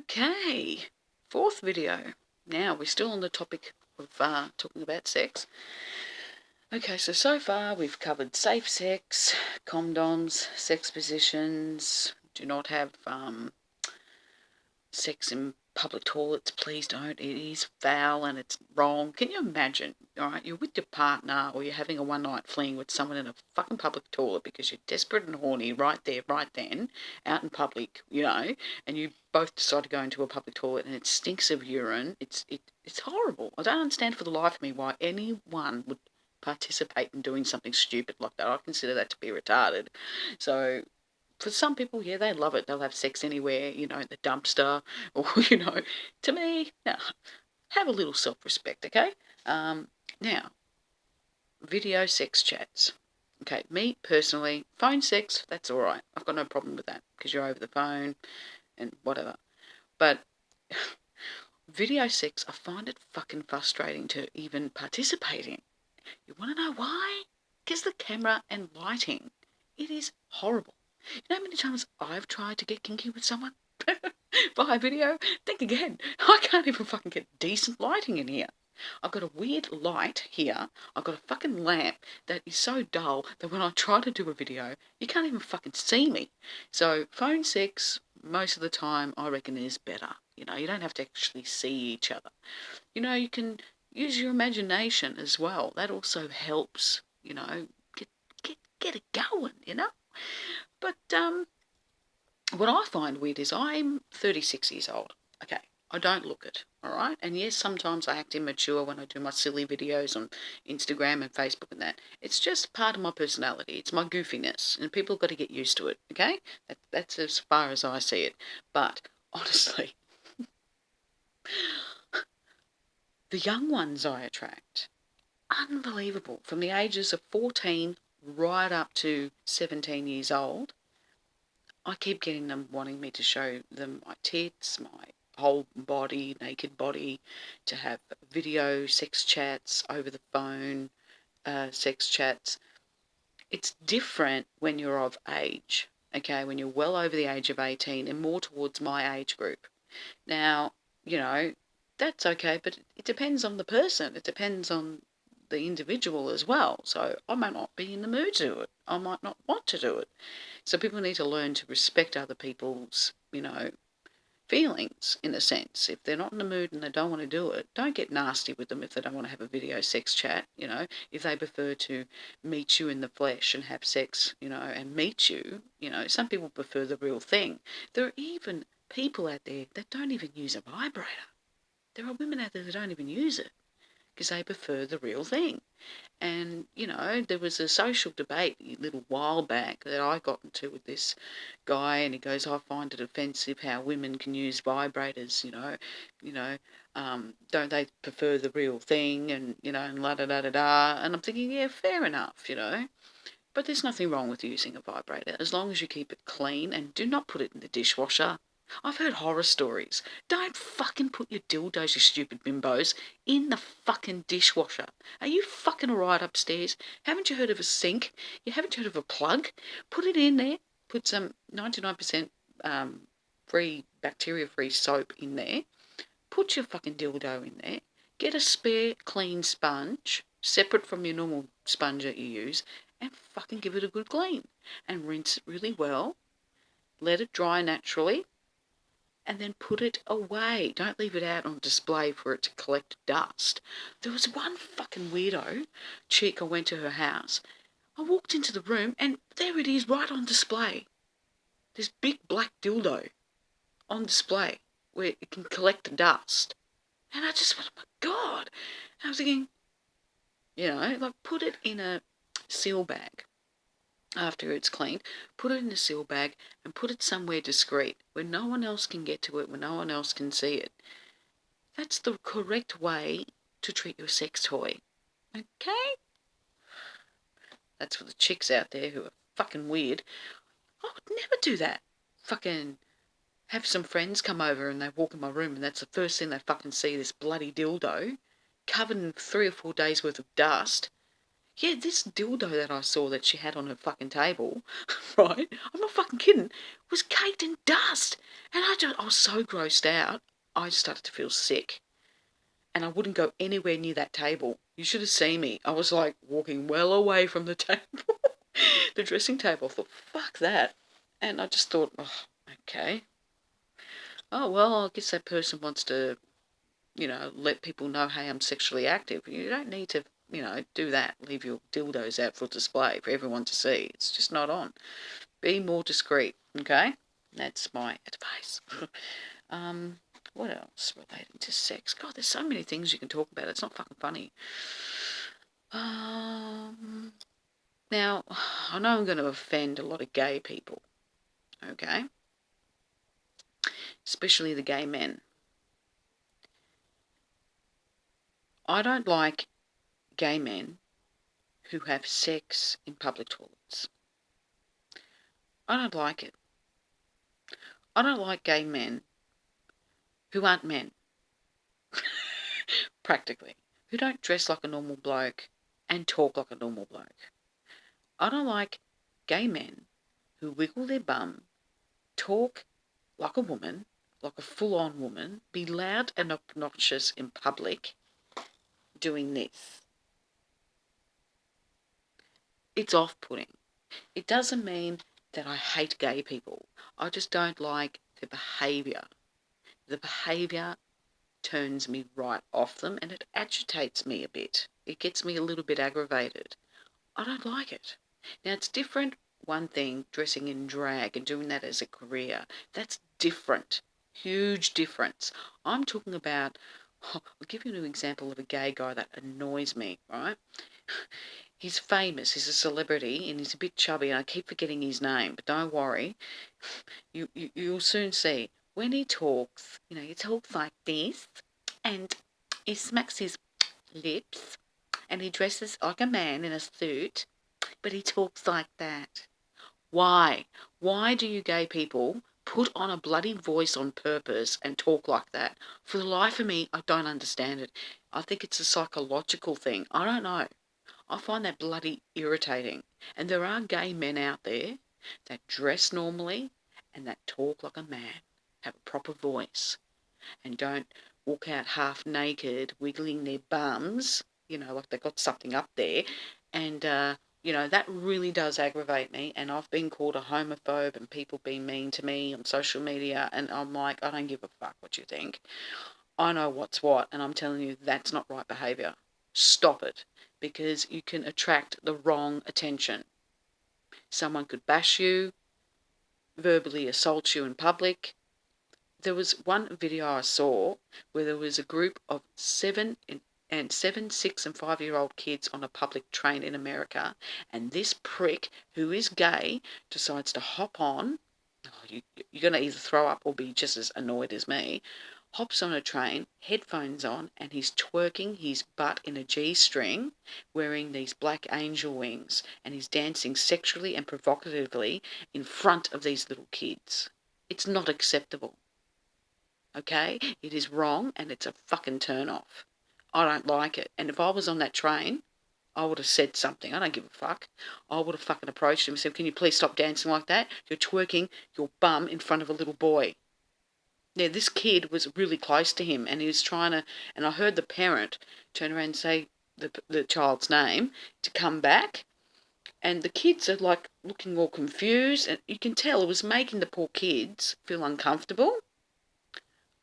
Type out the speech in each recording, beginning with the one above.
Okay, fourth video. Now we're still on the topic of talking about sex. Okay, so far we've covered safe sex, condoms, sex positions, do not have sex in public toilets, please don't. It is foul and it's wrong. Can you imagine, alright, you're with your partner or you're having a one-night fling with someone in a fucking public toilet because you're desperate and horny right there, right then, out in public, and you both decide to go into a public toilet and it stinks of urine. It's horrible. I don't understand for the life of me why anyone would participate in doing something stupid like that. I consider that to be retarded. So for some people, yeah, they love it. They'll have sex anywhere, in the dumpster, or, to me, no, have a little self-respect, okay? Now, video sex chats. Okay, me, personally, phone sex, that's all right. I've got no problem with that, because you're over the phone and whatever. But video sex, I find it fucking frustrating to even participate in. You want to know why? Because the camera and lighting. It is horrible. You know how many times I've tried to get kinky with someone via video? Think again. I can't even fucking get decent lighting in here. I've got a weird light here. I've got a fucking lamp that is so dull that when I try to do a video, you can't even fucking see me. So phone sex, most of the time, I reckon is better. You don't have to actually see each other. You can use your imagination as well. That also helps, get it going. But what I find weird is I'm 36 years old. Okay, I don't look it, all right? And yes, sometimes I act immature when I do my silly videos on Instagram and Facebook and that. It's just part of my personality. It's my goofiness, and people have got to get used to it, okay? That's as far as I see it. But honestly, the young ones I attract, unbelievable. From the ages of 14 right up to 17 years old, I keep getting them wanting me to show them my tits, my whole body, naked body, to have video sex chats over the phone, sex chats. It's different when you're of age, okay, when you're well over the age of 18 and more towards my age group. Now, that's okay, but it depends on the person. It depends on the individual as well. So I might not be in the mood to do it. I might not want to do it. So people need to learn to respect other people's, feelings, in a sense. If they're not in the mood and they don't want to do it, don't get nasty with them if they don't want to have a video sex chat, if they prefer to meet you in the flesh and have sex, and meet you, some people prefer the real thing. There are even people out there that don't even use a vibrator. There are women out there that don't even use it because they prefer the real thing. And, there was a social debate a little while back that I got into with this guy, and he goes, I find it offensive how women can use vibrators, don't they prefer the real thing, and, and la-da-da-da-da. And I'm thinking, yeah, fair enough, But there's nothing wrong with using a vibrator as long as you keep it clean and do not put it in the dishwasher. I've heard horror stories. Don't fucking put your dildos, you stupid bimbos, in the fucking dishwasher. Are you fucking alright upstairs? Haven't you heard of a sink? You haven't heard of a plug? Put it in there. Put some 99% free, bacteria-free soap in there. Put your fucking dildo in there. Get a spare clean sponge, separate from your normal sponge that you use, and fucking give it a good clean. And rinse it really well. Let it dry naturally. And then put it away. Don't leave it out on display for it to collect dust. There was one fucking weirdo chick, I went to her house. I walked into the room and there it is right on display. This big black dildo on display where it can collect dust. And I just went, oh my God. And I was thinking, put it in a seal bag. After it's cleaned, put it in a seal bag and put it somewhere discreet where no one else can get to it, where no one else can see it. That's the correct way to treat your sex toy. Okay? That's for the chicks out there who are fucking weird. I would never do that. Fucking have some friends come over and they walk in my room and that's the first thing they fucking see, this bloody dildo covered in 3 or 4 days worth of dust. Yeah, this dildo that I saw that she had on her fucking table, right? I'm not fucking kidding. Was caked in dust, and I was so grossed out. I started to feel sick, and I wouldn't go anywhere near that table. You should have seen me. I was like walking well away from the table, the dressing table. I thought, fuck that, and I just thought, oh, okay. Oh well, I guess that person wants to, let people know, hey, I'm sexually active. You don't need to, do that. Leave your dildos out for display for everyone to see. It's just not on. Be more discreet, okay? That's my advice. um, what else relating to sex? God, there's so many things you can talk about. It's not fucking funny. Now, I know I'm going to offend a lot of gay people, okay? Especially the gay men. I don't like gay men who have sex in public toilets. I don't like it. I don't like gay men who aren't men, practically, who don't dress like a normal bloke and talk like a normal bloke. I don't like gay men who wiggle their bum, talk like a woman, like a full-on woman, be loud and obnoxious in public, doing this. It's off-putting. It doesn't mean that I hate gay people. I just don't like their behaviour. The behaviour turns me right off them, and it agitates me a bit. It gets me a little bit aggravated. I don't like it. Now, it's different, one thing, dressing in drag and doing that as a career. That's different. Huge difference. I'm talking about, I'll give you an example of a gay guy that annoys me, right? He's famous, he's a celebrity, and he's a bit chubby, and I keep forgetting his name, but don't worry. You'll soon see. When he talks, he talks like this, and he smacks his lips, and he dresses like a man in a suit, but he talks like that. Why? Why do you gay people put on a bloody voice on purpose and talk like that? For the life of me, I don't understand it. I think it's a psychological thing. I don't know. I find that bloody irritating. And there are gay men out there that dress normally and that talk like a man, have a proper voice, and don't walk out half naked, wiggling their bums, like they've got something up there. And, that really does aggravate me. And I've been called a homophobe and people being mean to me on social media. And I'm like, I don't give a fuck what you think. I know what's what. And I'm telling you, that's not right behaviour. Stop it. Because you can attract the wrong attention. Someone could bash you, verbally assault you in public. There was one video I saw where there was a group of 7, 6 and 5-year-old kids on a public train in America, and this prick who is gay decides to hop on. You're going to either throw up or be just as annoyed as me. Hops on a train, headphones on, and he's twerking his butt in a G-string, wearing these black angel wings, and he's dancing sexually and provocatively in front of these little kids. It's not acceptable. Okay? It is wrong, and it's a fucking turn-off. I don't like it. And if I was on that train, I would have said something. I don't give a fuck. I would have fucking approached him and said, can you please stop dancing like that? You're twerking your bum in front of a little boy. Now, this kid was really close to him, and he was trying to, and I heard the parent turn around and say the child's name to come back, and the kids are like looking all confused, and you can tell it was making the poor kids feel uncomfortable.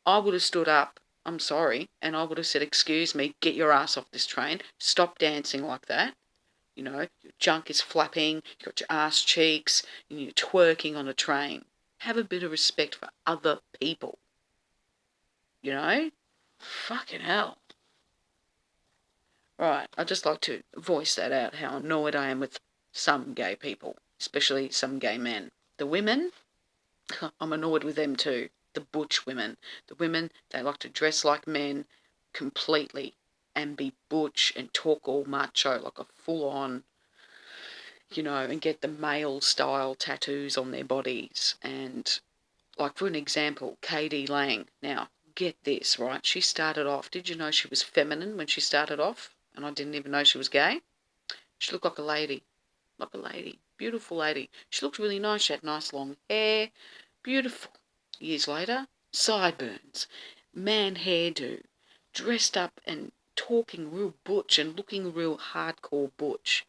I would have stood up, I'm sorry, and I would have said, excuse me, get your ass off this train, stop dancing like that. Your junk is flapping, you've got your ass cheeks, and you're twerking on a train. Have a bit of respect for other people. Fucking hell. Right, I'd just like to voice that out, how annoyed I am with some gay people, especially some gay men. The women, I'm annoyed with them too. The butch women. The women, they like to dress like men completely and be butch and talk all macho, like a full-on, and get the male-style tattoos on their bodies. And, like, for an example, K.D. Lang. Now, get this, right? She started off, did you know she was feminine when she started off? And I didn't even know she was gay? She looked like a lady. Like a lady. Beautiful lady. She looked really nice. She had nice long hair. Beautiful. Years later, sideburns. Man hairdo. Dressed up and talking real butch and looking real hardcore butch.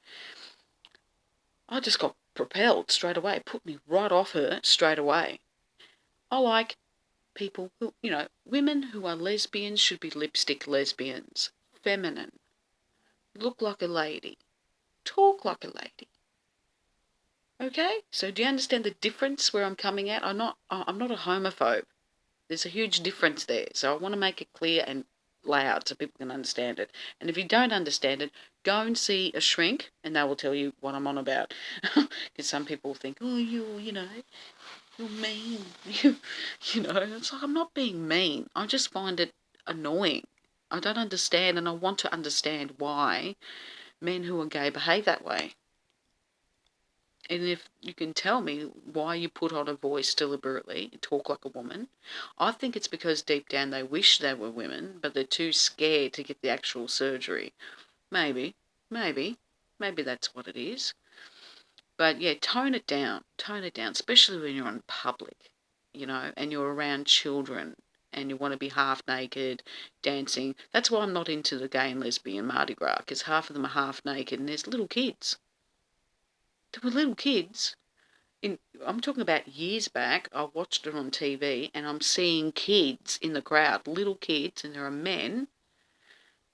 I just got propelled straight away. Put me right off her straight away. I like people who, women who are lesbians should be lipstick lesbians. Feminine. Look like a lady. Talk like a lady. Okay? So do you understand the difference where I'm coming at? I'm not a homophobe. There's a huge difference there. So I want to make it clear and loud so people can understand it. And if you don't understand it, go and see a shrink and they will tell you what I'm on about. Because some people think, oh, you're mean. It's like I'm not being mean. I just find it annoying. I don't understand, and I want to understand why men who are gay behave that way. And if you can tell me why you put on a voice deliberately, talk like a woman, I think it's because deep down they wish they were women, but they're too scared to get the actual surgery. Maybe that's what it is. But yeah, tone it down, especially when you're in public, and you're around children and you want to be half naked, dancing. That's why I'm not into the gay and lesbian Mardi Gras, because half of them are half naked and there's little kids. There were little kids. I'm talking about years back. I watched it on TV and I'm seeing kids in the crowd, little kids, and there are men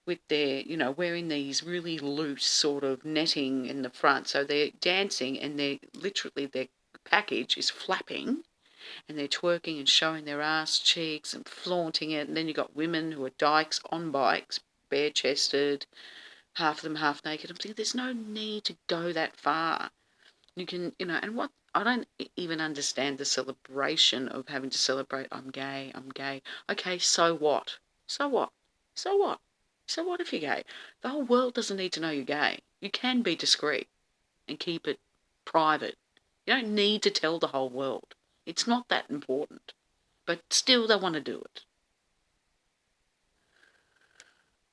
with their, wearing these really loose sort of netting in the front. So they're dancing and their package is flapping and they're twerking and showing their ass cheeks and flaunting it. And then you've got women who are dykes on bikes, bare-chested, half of them half naked. I'm thinking there's no need to go that far. You can, and what, I don't even understand the celebration of having to celebrate, I'm gay. Okay, so what? So what? So what? So what if you're gay? The whole world doesn't need to know you're gay. You can be discreet and keep it private. You don't need to tell the whole world. It's not that important. But still they want to do it.